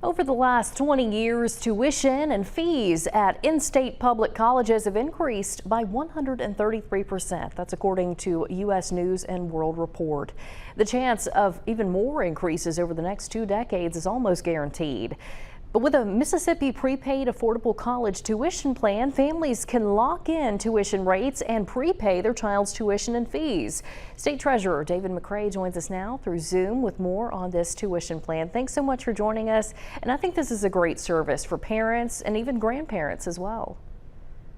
Over the last 20 years, tuition and fees at in-state public colleges have increased by 133%. That's according to U.S. News and World Report. The chance of even more increases over the next 2 decades is almost guaranteed. But with a Mississippi prepaid affordable college tuition plan, families can lock in tuition rates and prepay their child's tuition and fees. State Treasurer David McRae joins us now through Zoom with more on this tuition plan. Thanks so much for joining us. And I think this is a great service for parents and even grandparents as well.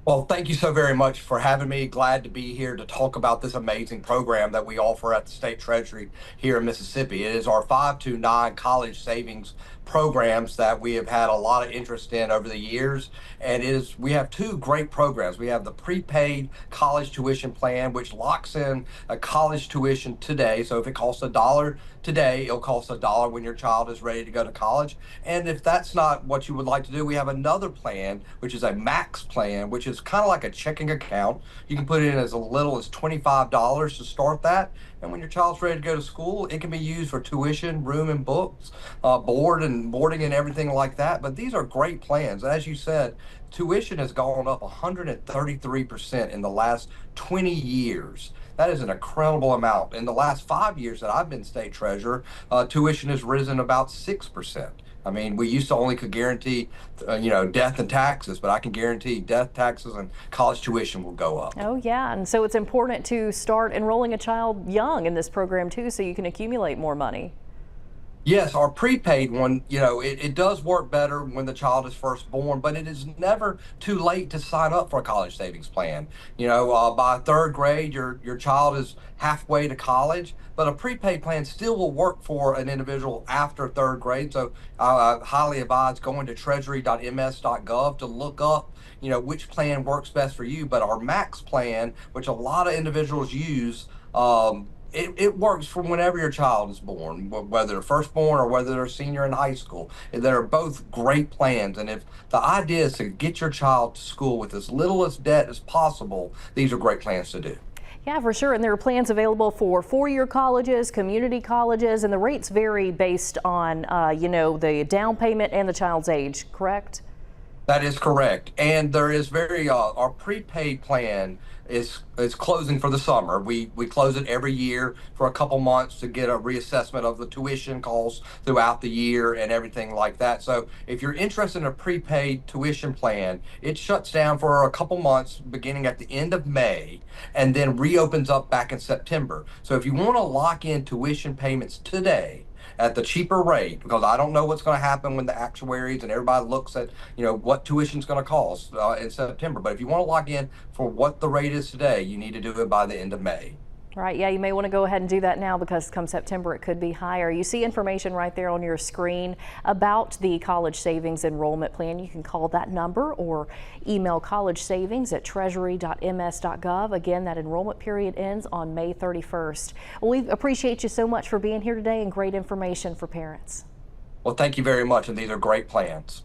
Well, thank you so very much for having me. Glad to be here to talk about this amazing program that we offer at the State Treasury here in Mississippi. It is our 529 college savings programs that we have had a lot of interest in over the years. And we have 2 great programs. We have the prepaid college tuition plan, which locks in a college tuition today. So if it costs $1 today, it'll cost $1 when your child is ready to go to college. And if that's not what you would like to do, we have another plan, which is a max plan, which is kind of like a checking account. You can put in as little as $25 to start that. And when your child's ready to go to school, it can be used for tuition, room and books, boarding and everything like that. But these are great plans. As you said, tuition has gone up 133% in the last 20 years. That is an incredible amount. In the last 5 years that I've been state treasurer, tuition has risen about 6%. I mean, we used to only could guarantee, death and taxes, but I can guarantee death, taxes, and college tuition will go up. Oh, yeah. And so it's important to start enrolling a child young in this program, too, so you can accumulate more money. Yes, our prepaid one, it does work better when the child is first born, but it is never too late to sign up for a college savings plan. By 3rd grade, your child is halfway to college, but a prepaid plan still will work for an individual after 3rd grade. So I highly advise going to treasury.ms.gov to look up which plan works best for you. But our max plan, which a lot of individuals use, it works for whenever your child is born, whether they're firstborn or whether they're a senior in high school. They're both great plans. And if the idea is to get your child to school with as little as debt as possible, these are great plans to do. Yeah, for sure. And there are plans available for 4-year colleges, community colleges, and the rates vary based on, the down payment and the child's age, correct? That is correct. And there is our prepaid plan is closing for the summer. We close it every year for a couple months to get a reassessment of the tuition costs throughout the year and everything like that. So if you're interested in a prepaid tuition plan, it shuts down for a couple months beginning at the end of May and then reopens up back in September. So if you want to lock in tuition payments today at the cheaper rate, because I don't know what's going to happen when the actuaries and everybody looks at, what tuition is going to cost in September. But if you want to lock in for what the rate is today, you need to do it by the end of May. Right. Yeah, you may want to go ahead and do that now because come September it could be higher. You see information right there on your screen about the college savings enrollment plan. You can call that number or email collegesavings@treasury.ms.gov. Again, that enrollment period ends on May 31st. Well, we appreciate you so much for being here today and great information for parents. Well, thank you very much, and these are great plans.